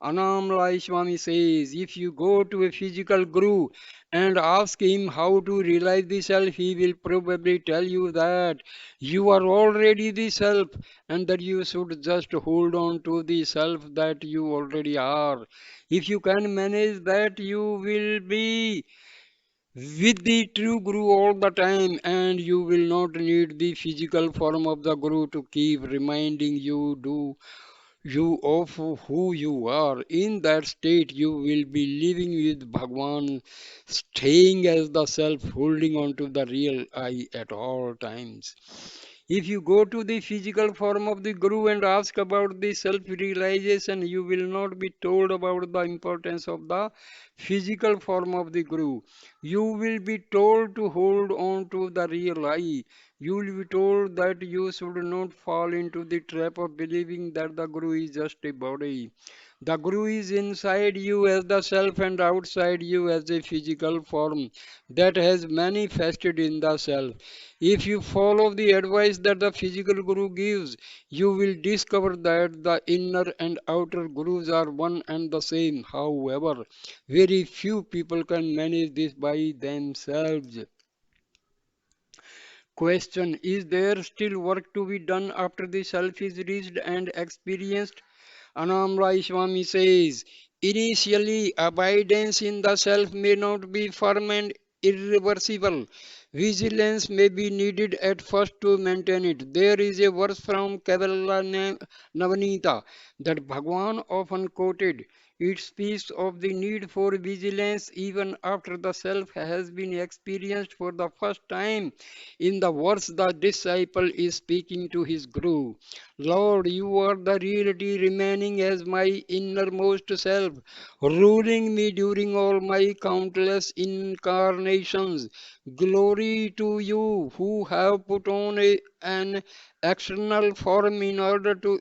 Speaker 1: Annamalai Swami says, if you go to a physical guru and ask him how to realize the self, he will probably tell you that you are already the self and that you should just hold on to the self that you already are. If you can manage that, you will be with the true guru all the time and you will not need the physical form of the guru to keep reminding you of who you are. In that state, you will be living with Bhagwan, staying as the self, holding on to the real I at all times. If you go to the physical form of the Guru and ask about the self realization, you will not be told about the importance of the physical form of the Guru. You will be told to hold on to the real I. You will be told that you should not fall into the trap of believing that the Guru is just a body. The Guru is inside you as the self and outside you as a physical form that has manifested in the self. If you follow the advice that the physical Guru gives, you will discover that the inner and outer Gurus are one and the same. However, very few people can manage this by themselves. Question: is there still work to be done after the self is reached and experienced? Annamalai Swami says, initially, abidance in the self may not be firm and irreversible. Vigilance may be needed at first to maintain it. There is a verse from Kavalla Navanita that Bhagwan often quoted. It speaks of the need for vigilance even after the self has been experienced for the first time. In the verse, the disciple is speaking to his Guru. Lord, you are the reality remaining as my innermost self, ruling me during all my countless incarnations. Glory to you who have put on an external form in order to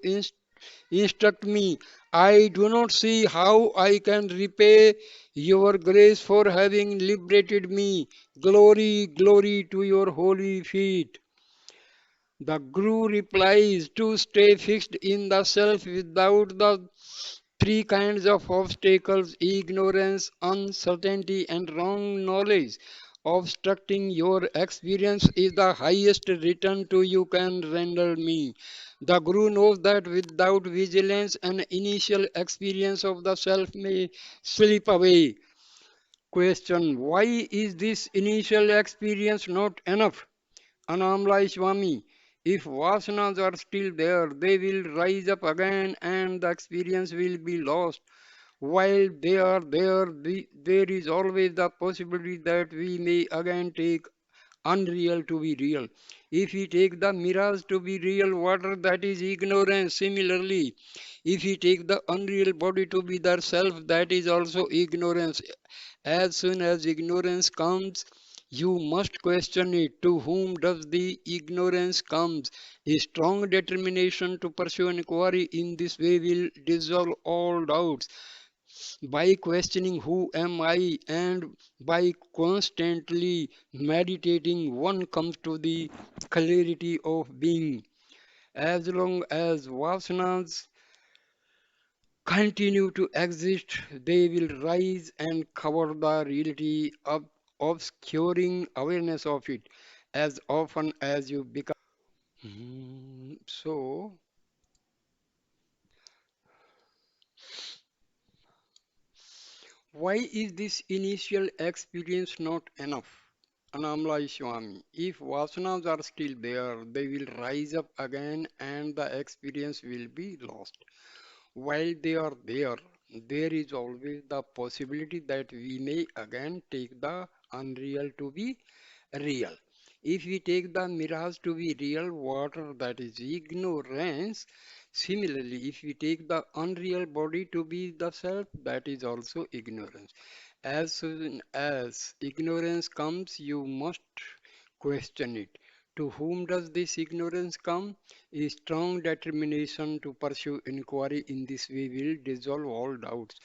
Speaker 1: instruct me. I do not see how I can repay your grace for having liberated me. Glory, glory to your holy feet. The Guru replies to stay fixed in the self without the three kinds of obstacles: ignorance, uncertainty, and wrong knowledge. Obstructing your experience is the highest return to you can render me. The Guru knows that without vigilance, an initial experience of the self may slip away. Question: why is this initial experience not enough? Annamalai Swami, if vasanas are still there, they will rise up again and the experience will be lost. While they are there, there is always the possibility that we may again take unreal to be real. If we take the mirage to be real water, that is ignorance. Similarly, if we take the unreal body to be the self, that is also ignorance. As soon as ignorance comes, you must question it. To whom does the ignorance comes? A strong determination to pursue inquiry in this way will dissolve all doubts. By questioning who am I and by constantly meditating, one comes to the clarity of being. As long as vasanas continue to exist, they will rise and cover the reality of obscuring awareness of it as often as you become. So, why is this initial experience not enough? Annamalai Swami, if vasanas are still there, they will rise up again and the experience will be lost. While they are there, there is always the possibility that we may again take the unreal to be real. If we take the mirage to be real water, that is ignorance. Similarly, if we take the unreal body to be the self, that is also ignorance. As soon as ignorance comes, you must question it. To whom does this ignorance come? A strong determination to pursue inquiry in this way will dissolve all doubts.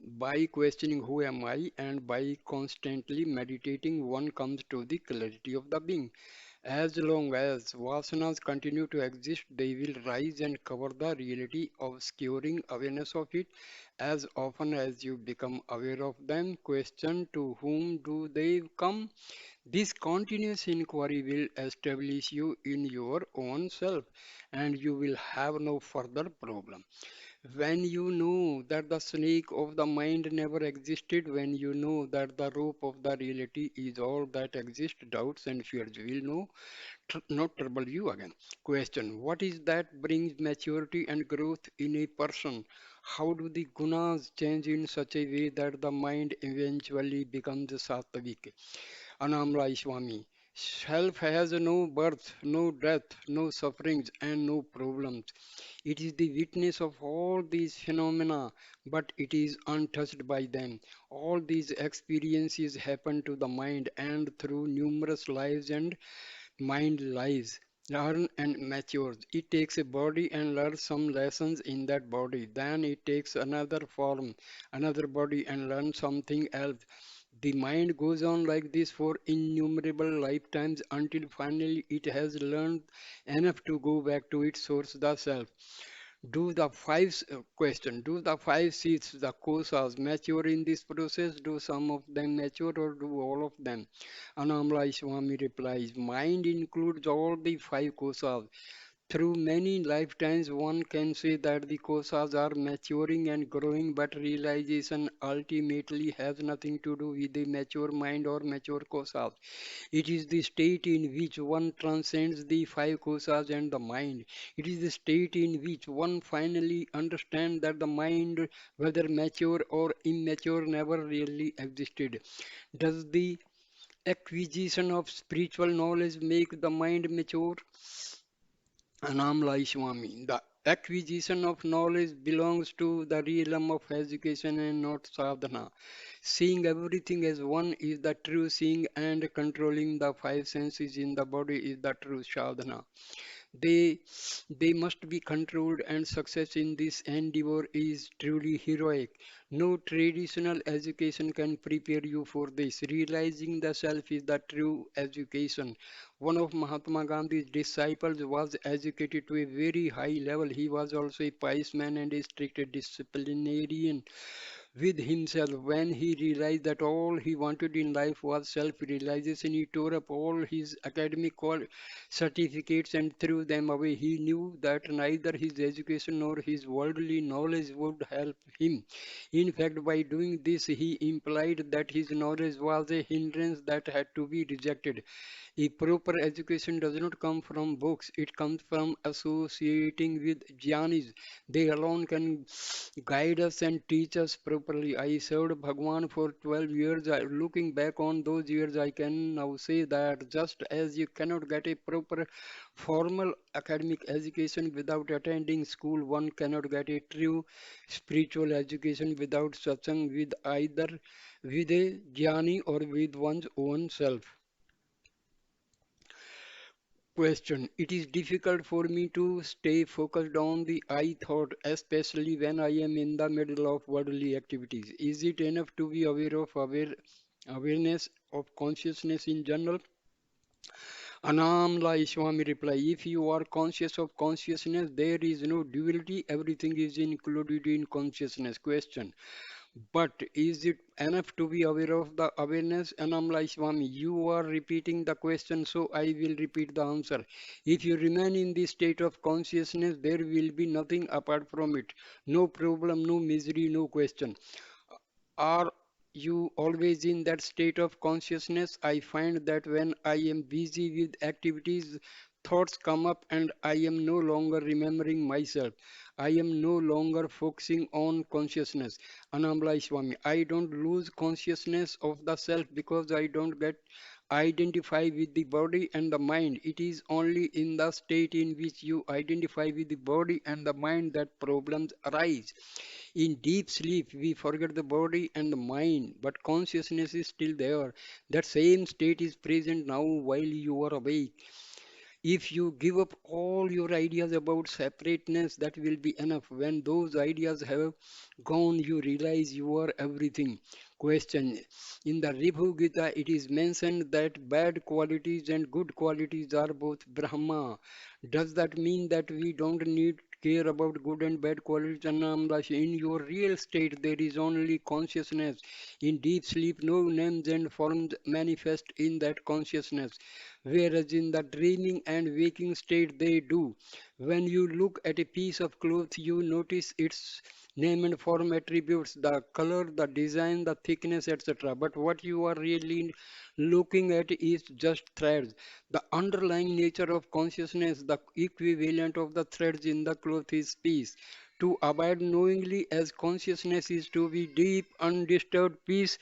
Speaker 1: By questioning who am I and by constantly meditating, one comes to the clarity of the being. As long as vasanas continue to exist, they will rise and cover the reality, obscuring awareness of it. As often as you become aware of them, question to whom do they come? This continuous inquiry will establish you in your own self and you will have no further problem. When you know that the snake of the mind never existed, when you know that the rope of the reality is all that exists, doubts and fears will not trouble you again. Question: what is that brings maturity and growth in a person? How do the gunas change in such a way that the mind eventually becomes sattvic? Annamalai Swami. Self has no birth, no death, no sufferings, and no problems. It is the witness of all these phenomena, but it is untouched by them. All these experiences happen to the mind and through numerous lives and mind lives. learn and matures. It takes a body and learns some lessons in that body. Then it takes another form, another body and learns something else. The mind goes on like this for innumerable lifetimes until finally it has learned enough to go back to its source, the self. Do the five seeds, the kosas, mature in this process? Do some of them mature or do all of them? Annamalai Swami replies, mind includes all the five kosas. Through many lifetimes, one can say that the kosas are maturing and growing, but realization ultimately has nothing to do with the mature mind or mature kosas. It is the state in which one transcends the five kosas and the mind. It is the state in which one finally understands that the mind, whether mature or immature, never really existed. Does the acquisition of spiritual knowledge make the mind mature? Annamalai Swami. The acquisition of knowledge belongs to the realm of education and not sadhana. Seeing everything as one is the true seeing, and controlling the five senses in the body is the true sadhana. They, they must be controlled, and success in this endeavor is truly heroic. No traditional education can prepare you for this. Realizing the self is the true education. One of Mahatma Gandhi's disciples was educated to a very high level. He was also a pious man and a strict disciplinarian with himself. When he realized that all he wanted in life was self-realization, he tore up all his academic certificates and threw them away. He knew that neither his education nor his worldly knowledge would help him. In fact, by doing this, he implied that his knowledge was a hindrance that had to be rejected. A proper education does not come from books, it comes from associating with jnanis. They alone can guide us and teach us properly. I served Bhagwan for 12 years. Looking back on those years, I can now say that just as you cannot get a proper formal academic education without attending school, one cannot get a true spiritual education without satsang with either with a jnani or with one's own self. Question. It is difficult for me to stay focused on the I thought, especially when I am in the middle of worldly activities. Is it enough to be aware of awareness of consciousness in general? Anamla Swami reply, if you are conscious of consciousness, there is no duality, everything is included in consciousness. Question. But is it enough to be aware of the awareness? Annamalai Swami, you are repeating the question, so I will repeat the answer. If you remain in this state of consciousness, there will be nothing apart from it. No problem, no misery, no question. Are you always in that state of consciousness? I find that when I am busy with activities, thoughts come up and I am no longer remembering myself. I am no longer focusing on consciousness. Anamlai Swami, I don't lose consciousness of the self because I don't get identify with the body and the mind. It is only in the state in which you identify with the body and the mind that problems arise. In deep sleep, we forget the body and the mind, but consciousness is still there. That same state is present now while you are awake. If you give up all your ideas about separateness, that will be enough. When those ideas have gone, you realize you are everything. Question. In the Ribhu Gita, it is mentioned that bad qualities and good qualities are both Brahma. Does that mean that we don't need care about good and bad qualities? Anamdash, in your real state, there is only consciousness. In deep sleep, no names and forms manifest in that consciousness, whereas in the dreaming and waking state they do. When you look at a piece of cloth, you notice its name and form attributes, the color, the design, the thickness, etc. But what you are really looking at is just threads. The underlying nature of consciousness, the equivalent of the threads in the cloth is peace. To abide knowingly as consciousness is to be deep, undisturbed peace,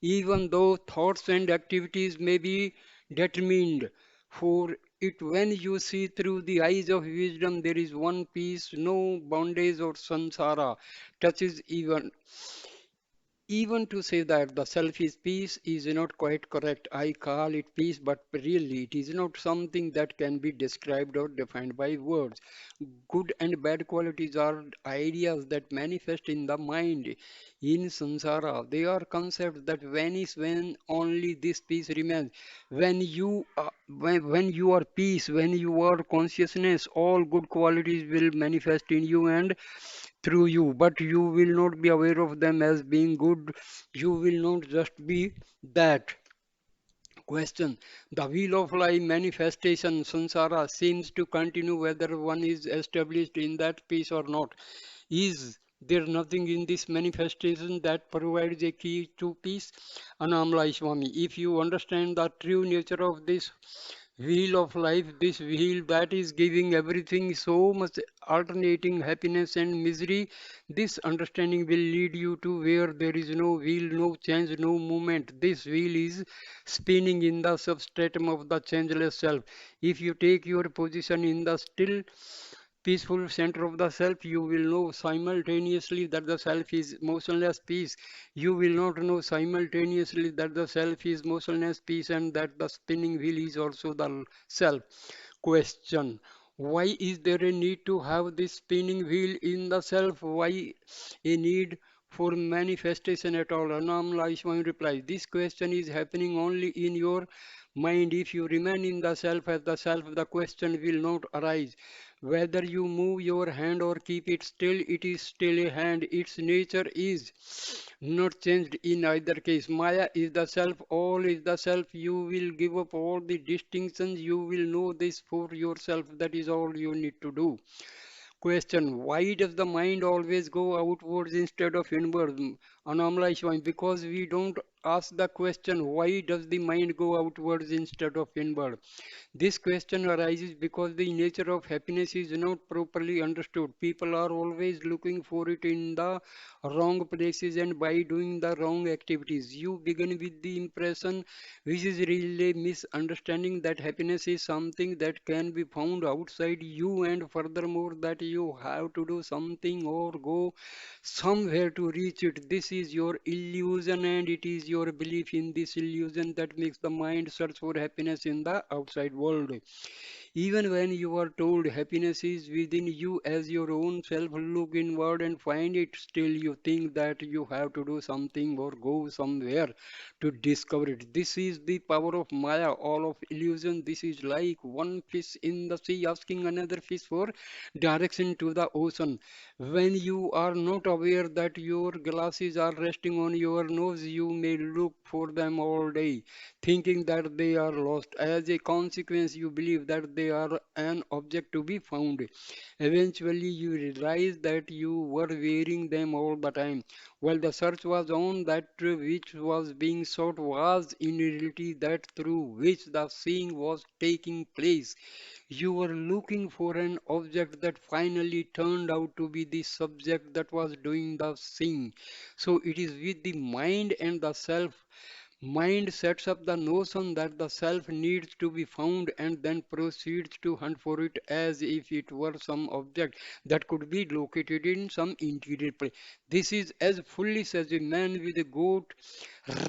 Speaker 1: even though thoughts and activities may be determined. For it, when you see through the eyes of wisdom, there is one peace, no bondage or samsara touches Even to say that the self is peace is not quite correct. I call it peace, but really it is not something that can be described or defined by words. Good and bad qualities are ideas that manifest in the mind. In samsara, they are concepts that vanish when only this peace remains. When you are peace, when you are consciousness, all good qualities will manifest in you and through you, but you will not be aware of them as being good. You will not just be that. Question. The wheel of life manifestation, samsara, seems to continue whether one is established in that peace or not. Is there nothing in this manifestation that provides a key to peace? Annamalai Swami, if you understand the true nature of this wheel of life, this wheel that is giving everything so much alternating happiness and misery, this understanding will lead you to where there is no wheel, no change, no movement. This wheel is spinning in the substratum of the changeless self. If you take your position in the still peaceful center of the self, you will know simultaneously that the self is motionless peace. You will not know simultaneously that the self is motionless peace and that the spinning wheel is also the self. Question. Why is there a need to have this spinning wheel in the self? Why a need for manifestation at all? Anam Swami replies, this question is happening only in your mind. If you remain in the self as the self, the question will not arise. Whether you move your hand or keep it still, it is still a hand. Its nature is not changed in either case. Maya is the self, all is the self. You will give up all the distinctions. You will know this for yourself. That is all you need to do. Question. Why does the mind always go outwards instead of inwards? Annamalai Swami, because we don't ask the question, why does the mind go outwards instead of inward? This question arises because the nature of happiness is not properly understood. People are always looking for it in the wrong places and by doing the wrong activities. You begin with the impression, which is really a misunderstanding, that happiness is something that can be found outside you, and furthermore, that you have to do something or go somewhere to reach it. This is your illusion, and it is your belief in this illusion that makes the mind search for happiness in the outside world. Even when you are told happiness is within you as your own self, look inward and find it. Still, you think that you have to do something or go somewhere to discover it. This is the power of Maya, all of illusion. This is like one fish in the sea asking another fish for direction to the ocean. When you are not aware that your glasses are resting on your nose, you may look for them all day, thinking that they are lost. As a consequence, you believe that they are an object to be found. Eventually, you realize that you were wearing them all the time. While the search was on, that which was being sought was in reality that through which the seeing was taking place. You were looking for an object that finally turned out to be the subject that was doing the seeing. So it is with the mind and the self. Mind sets up the notion that the self needs to be found and then proceeds to hunt for it as if it were some object that could be located in some interior place. This is as foolish as a man with a goat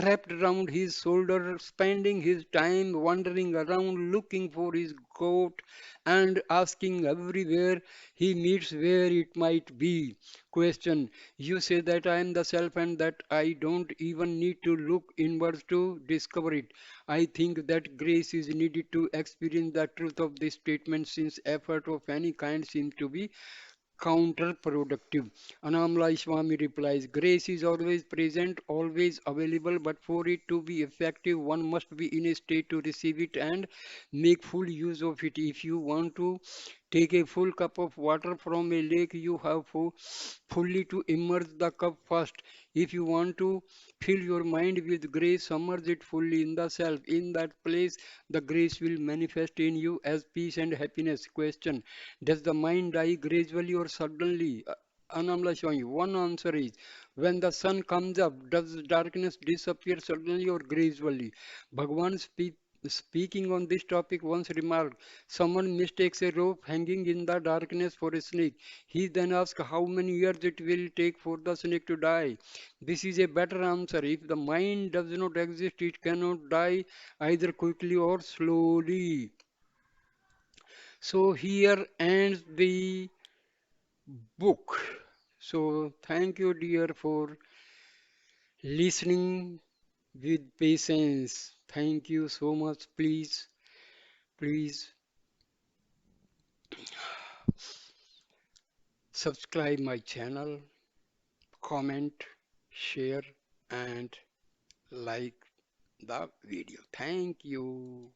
Speaker 1: wrapped around his shoulder, spending his time wandering around looking for his goat and asking everywhere he meets where it might be. Question. You say that I am the self and that I don't even need to look inwards to discover it. I think that grace is needed to experience the truth of this statement, since effort of any kind seems to be counterproductive. Annamalai Swami replies, grace is always present, always available, but for it to be effective, one must be in a state to receive it and make full use of it. If you want to take a full cup of water from a lake, you have fully to immerse the cup first. If you want to fill your mind with grace, submerge it fully in the self. In that place, the grace will manifest in you as peace and happiness. Question. Does the mind die gradually or suddenly? Anamla showing you. One answer is, when the sun comes up, does darkness disappear suddenly or gradually? Bhagwan speaks. speaking on this topic once remarked, someone mistakes a rope hanging in the darkness for a snake. He then asks how many years it will take for the snake to die. This is a better answer. If the mind does not exist, it cannot die either quickly or slowly. So here ends the book. So thank you, dear, for listening with patience. Thank you so much. Please subscribe my channel, comment, share, and like the video. Thank you.